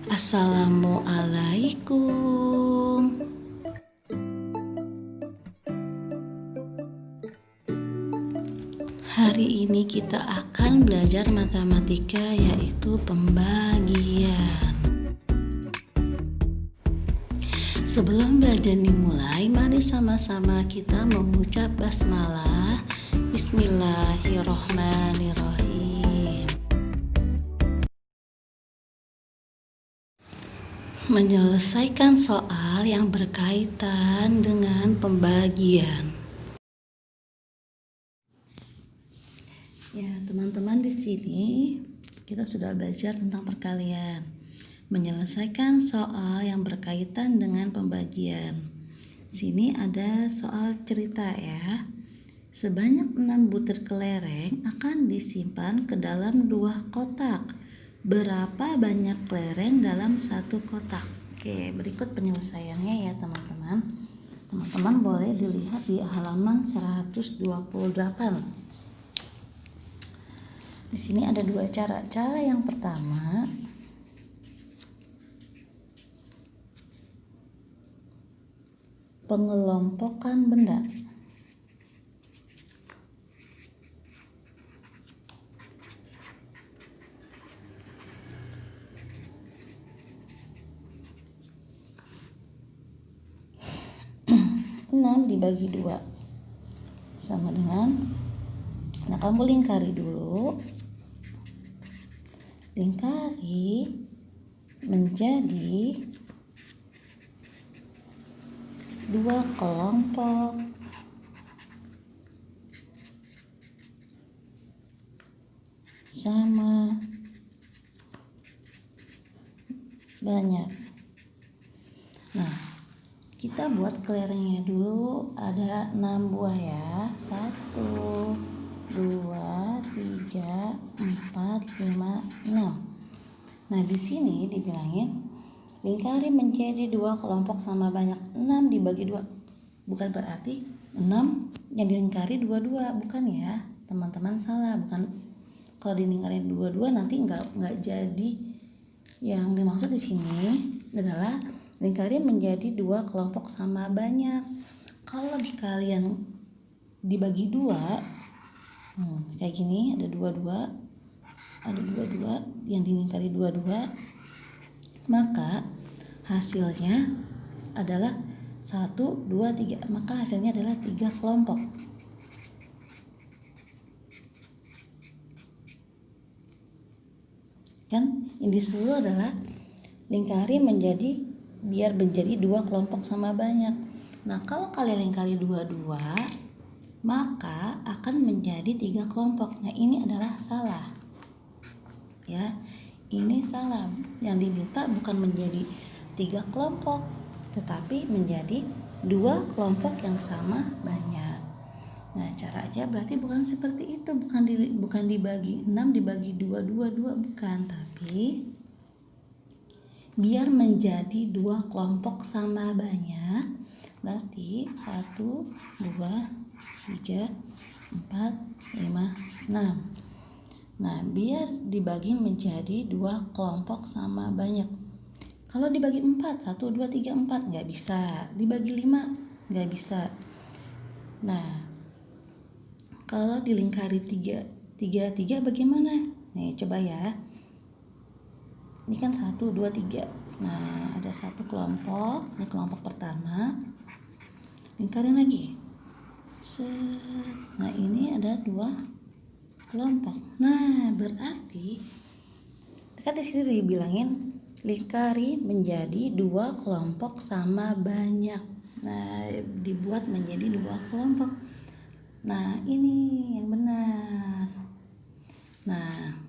Assalamualaikum. Hari ini kita akan belajar matematika, yaitu pembagian. Sebelum belajar dimulai, mari sama-sama kita mengucap basmalah. Bismillahirrohmanirrohim. Menyelesaikan soal yang berkaitan dengan pembagian. Ya, teman-teman, di sini kita sudah belajar tentang perkalian. Menyelesaikan soal yang berkaitan dengan pembagian. Sini ada soal cerita ya. Sebanyak 6 butir kelereng akan disimpan ke dalam 2 kotak. Berapa banyak kelereng dalam 1 kotak? Oke, berikut penyelesaiannya ya teman-teman. Teman-teman boleh dilihat di halaman 128. Di sini ada 2 cara. Cara yang pertama, pengelompokan benda. Enam dibagi 2 sama dengan, nah kamu lingkari dulu, lingkari menjadi 2 kelompok sama banyak. Nah, kita buat kelerengnya dulu, ada 6 buah ya. 1, 2, 3, 4, 5, 6. Nah, di sini dibilangin lingkari menjadi 2 kelompok sama banyak. 6 dibagi 2 bukan berarti 6 yang dilingkari 22, bukan ya teman-teman, salah. Bukan, kalau dilingkari 22 nanti nggak jadi. Yang dimaksud di sini adalah lingkari menjadi 2 kelompok sama banyak. Kalau di kalian dibagi 2, kayak gini, ada 22, yang dilingkari 22, maka hasilnya adalah 1, 2, 3. Maka hasilnya adalah 3 kelompok. Kan yang disuruh adalah lingkari biar menjadi 2 kelompok sama banyak. Nah, kalau kalian lingkari 22, maka akan menjadi 3 kelompok. Nah, ini adalah salah. Ya, ini salah. Yang diminta bukan menjadi 3 kelompok, tetapi menjadi 2 kelompok yang sama banyak. Nah, caranya berarti bukan seperti itu, bukan dibagi 6 dibagi 2, bukan, tapi biar menjadi 2 kelompok sama banyak, berarti 1, 2, 3, 4, 5, 6. Nah, biar dibagi menjadi 2 kelompok sama banyak. Kalau dibagi 4, 1, 2, 3, 4, nggak bisa. Dibagi 5, nggak bisa. Nah, kalau dilingkari 3 bagaimana? Nih, coba ya. Ini kan 1, 2, 3. Nah, ada 1 kelompok. Ini kelompok pertama. Lingkarin lagi. Nah, ini ada 2 kelompok. Nah, berarti kan di sini dibilangin lingkari menjadi 2 kelompok sama banyak. Nah, dibuat menjadi 2 kelompok. Nah, ini yang benar. Nah,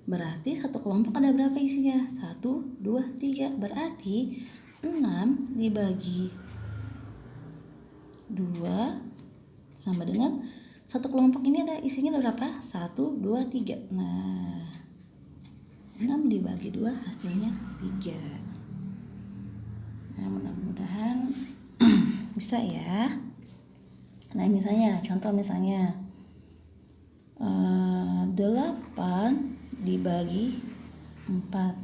berarti 1 kelompok ada berapa isinya? 1, 2, 3. Berarti 6 dibagi 2 sama dengan 1 kelompok ini ada isinya ada berapa? 1, 2, 3. Nah, 6 dibagi 2 hasilnya 3. Nah, mudah-mudahan bisa ya. Nah, contoh misalnya 8 dibagi 4.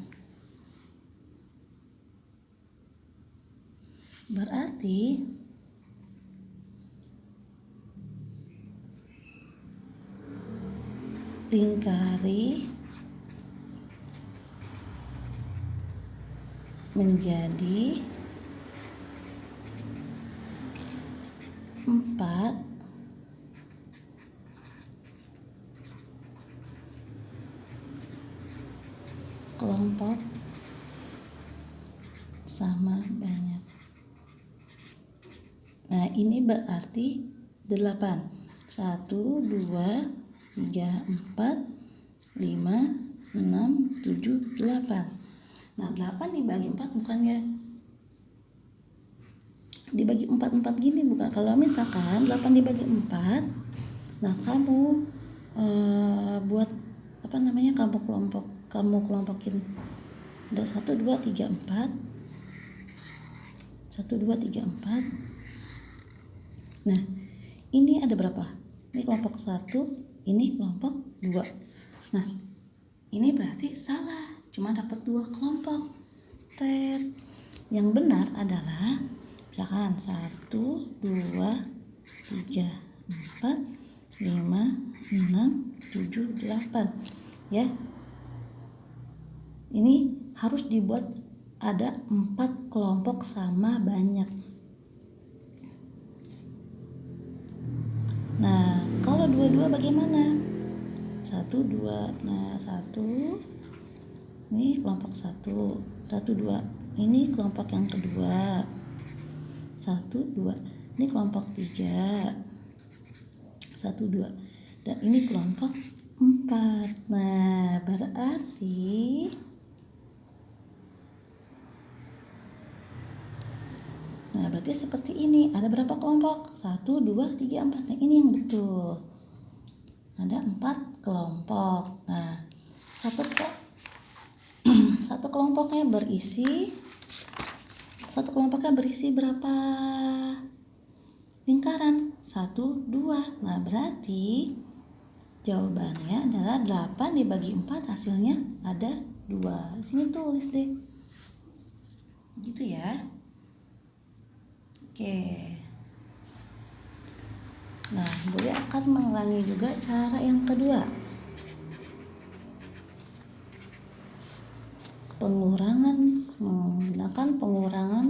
Berarti lingkari menjadi 4 kelompok sama banyak. Nah, ini berarti 8. 1, 2, 3, 4, 5, 6, 7, 8. Nah, 8 dibagi 4 bukannya dibagi 4 gini, bukan. Kalau misalkan 8 dibagi 4, nah kamu buat kamu kelompokin. Ada 1, 2, 3, 4. 1, 2, 3, 4. Nah, ini ada berapa? Ini kelompok 1, ini kelompok 2. Nah, ini berarti salah, cuma dapat 2 kelompok. Yang benar adalah misalkan 1, 2, 3, 4, 5, 6, 7, 8 ya. Ini harus dibuat ada 4 kelompok sama banyak. Nah, kalau 2-2 bagaimana? 1, 2. Nah, 1 ini kelompok 1, 1, 2. Ini kelompok yang kedua. 1, 2. Ini kelompok 3. 1, 2. Dan ini kelompok 4. Nah, berarti seperti ini. Ada berapa kelompok? 1, 2, 3, 4. Nah, ini yang betul. Ada 4 kelompok. Nah, satu kelompoknya berisi berapa lingkaran? 1, 2. Nah, berarti jawabannya adalah 8 dibagi 4 hasilnya ada 2. Sini tulis deh. Gitu ya. Oke. Nah, Budi akan mengulangi juga cara yang kedua. Menggunakan pengurangan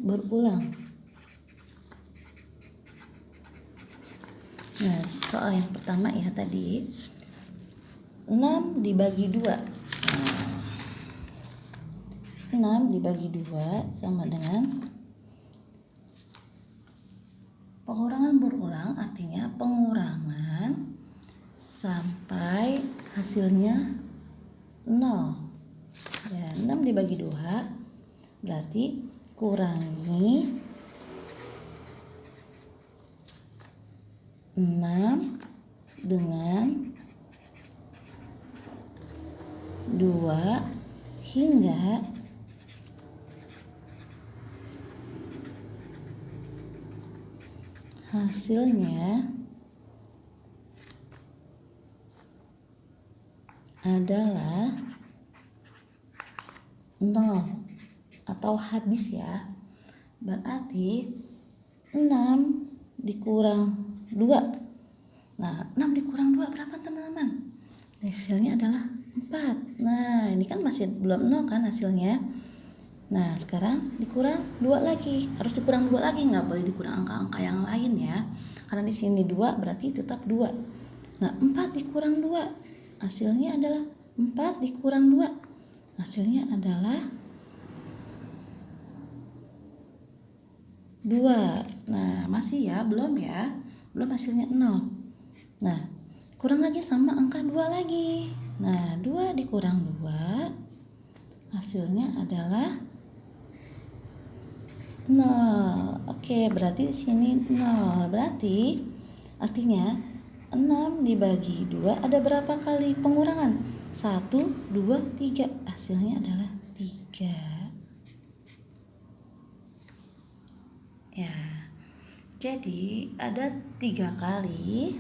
berulang. Nah, soal yang pertama ya tadi 6 dibagi 2. 6 dibagi 2 sama dengan pengurangan berulang, artinya pengurangan sampai hasilnya 0. Ya, 6 dibagi 2 berarti kurangi 6 dengan 2 hingga hasilnya adalah 0 atau habis ya. Berarti 6 dikurang 2. Nah, 6 dikurang 2 berapa teman-teman? Hasilnya adalah 4. Nah, ini kan masih belum 0 kan hasilnya. Nah, sekarang dikurang 2 lagi. Harus dikurang 2 lagi, nggak boleh dikurang angka-angka yang lain ya. Karena di sini 2 berarti tetap 2. Nah, 4 dikurang 2. Hasilnya adalah 4 dikurang 2. Hasilnya adalah 2. Nah, masih ya, belum ya. Belum hasilnya 0. Nah, kurang lagi sama angka 2 lagi. Nah, 2 dikurang 2. Hasilnya adalah 0. Oke, berarti di sini 0. Berarti artinya 6 dibagi 2 ada berapa kali pengurangan? 1, 2, 3. Hasilnya adalah 3. Ya. Jadi ada 3 kali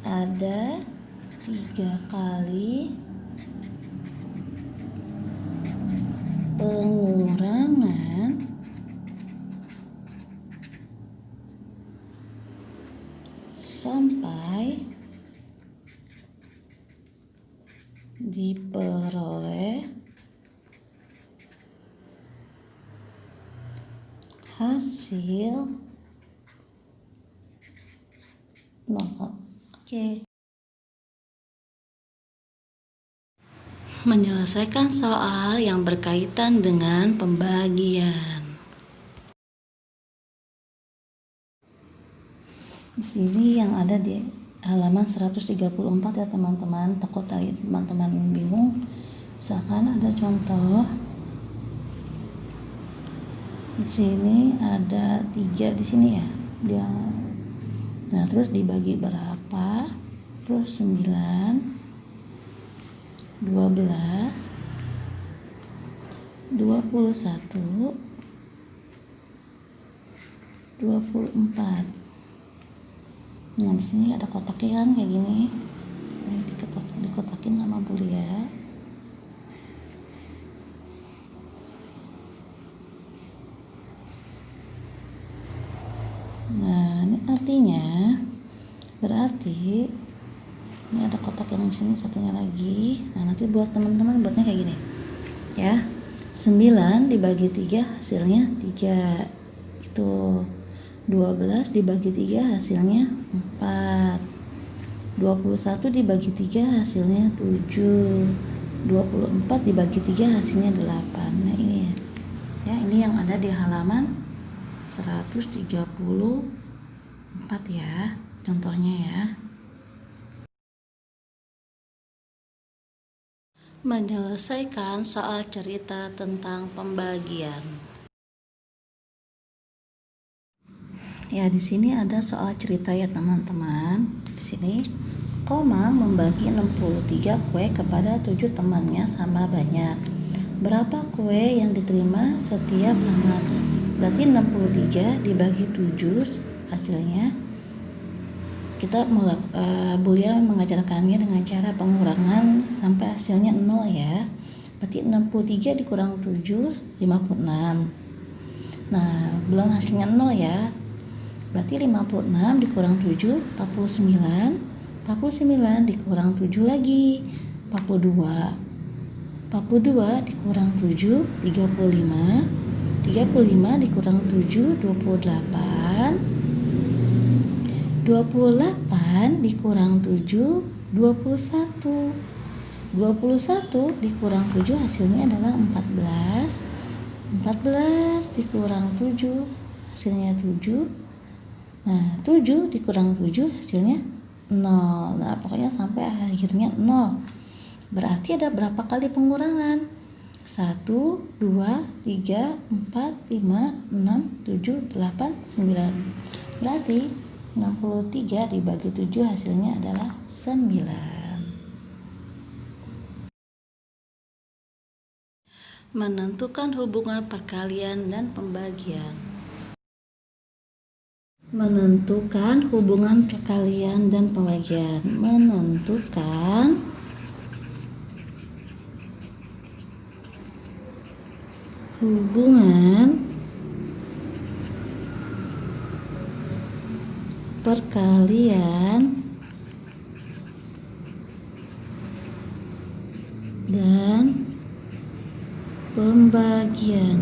ada 3 kali pengurangan sampai diperoleh hasil 0. Oke. Menyelesaikan soal yang berkaitan dengan pembagian. Di sini yang ada di halaman 134 ya teman-teman. Takut tadi teman-teman bingung. Misalkan ada contoh. Di sini ada 3 di sini ya. Nah, terus dibagi berapa? Terus 9, 12, 21, 24. Nah, di sini ada kotaknya kan kayak gini. Ini dikotakin sama Bulia. Nah, ini artinya berarti ini ada kotak yang di sini satunya lagi. Nah, nanti buat teman-teman buatnya kayak gini. Ya. 9 dibagi 3 hasilnya 3. Itu 12 dibagi 3 hasilnya 4. 21 dibagi 3 hasilnya 7. 24 dibagi 3 hasilnya 8. Nah, ini ya, ini yang ada di halaman 134 ya. Contohnya ya. Menyelesaikan soal cerita tentang pembagian. Ya, di sini ada soal cerita ya teman-teman. Di sini Komang membagi 63 kue kepada 7 temannya sama banyak. Berapa kue yang diterima setiap anak? Berarti 63 dibagi 7 hasilnya. Kita Bulia mengajarkannya dengan cara pengurangan sampai hasilnya 0 ya. Berarti 63 dikurang 7, 56. Nah, belum hasilnya 0 ya. Berarti 56 dikurang 7, 49. 49 dikurang 7 lagi, 42. 42 dikurang 7, 35. 35 dikurang 7, 28. 28 dikurang 7, 21. 21 dikurang 7 hasilnya adalah 14. 14 dikurang 7 hasilnya 7. Nah, 7 dikurang 7 hasilnya 0. Nah, pokoknya sampai akhirnya 0. Berarti ada berapa kali pengurangan? 1, 2, 3, 4, 5, 6, 7, 8, 9. Berarti 63 dibagi 7 hasilnya adalah 9. Menentukan hubungan perkalian dan pembagian. Menentukan hubungan perkalian dan pembagian. Menentukan hubungan perkalian dan pembagian.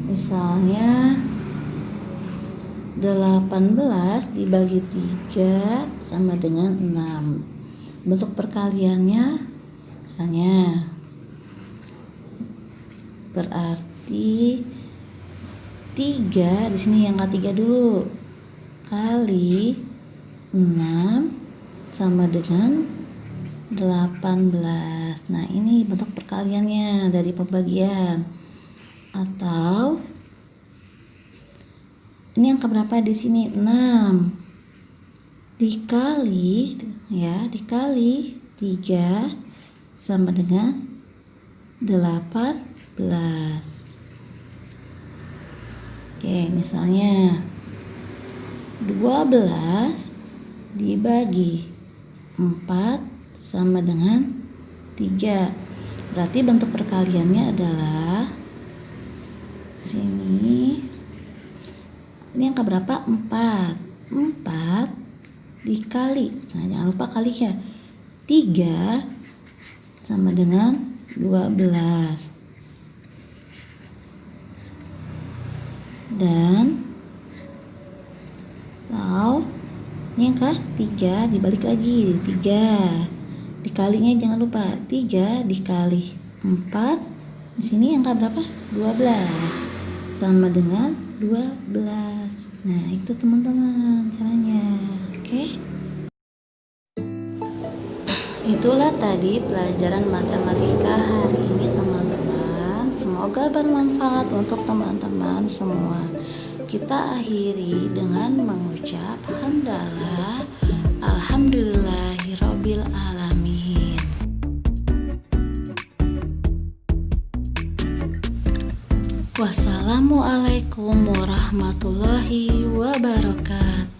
Misalnya 18 dibagi 3 sama dengan 6. Bentuk perkaliannya misalnya berarti 3 di sini yang ketiga dulu kali 6 sama dengan 18. Nah, ini bentuk perkaliannya dari pembagian. Atau ini yang keberapa di sini? 6 dikali 3 sama dengan 18. Oke, misalnya 12 dibagi 4 sama dengan 3. Berarti bentuk perkaliannya adalah sini. Ini angka berapa? 4. 4 dikali. Nah, jangan lupa kali ya. 3 sama dengan 12. Dan ini angka 3 dibalik lagi. 3 dikalinya jangan lupa. 3 dikali 4. Di sini angka berapa? 12. Sama dengan 12. Nah, itu teman-teman caranya. Oke. Itulah tadi pelajaran matematika hari ini teman-teman. Semoga bermanfaat untuk teman-teman semua. Kita akhiri dengan mengucap hamdalah, alhamdulillahirabbil alamin. Wassalamualaikum warahmatullahi wabarakatuh.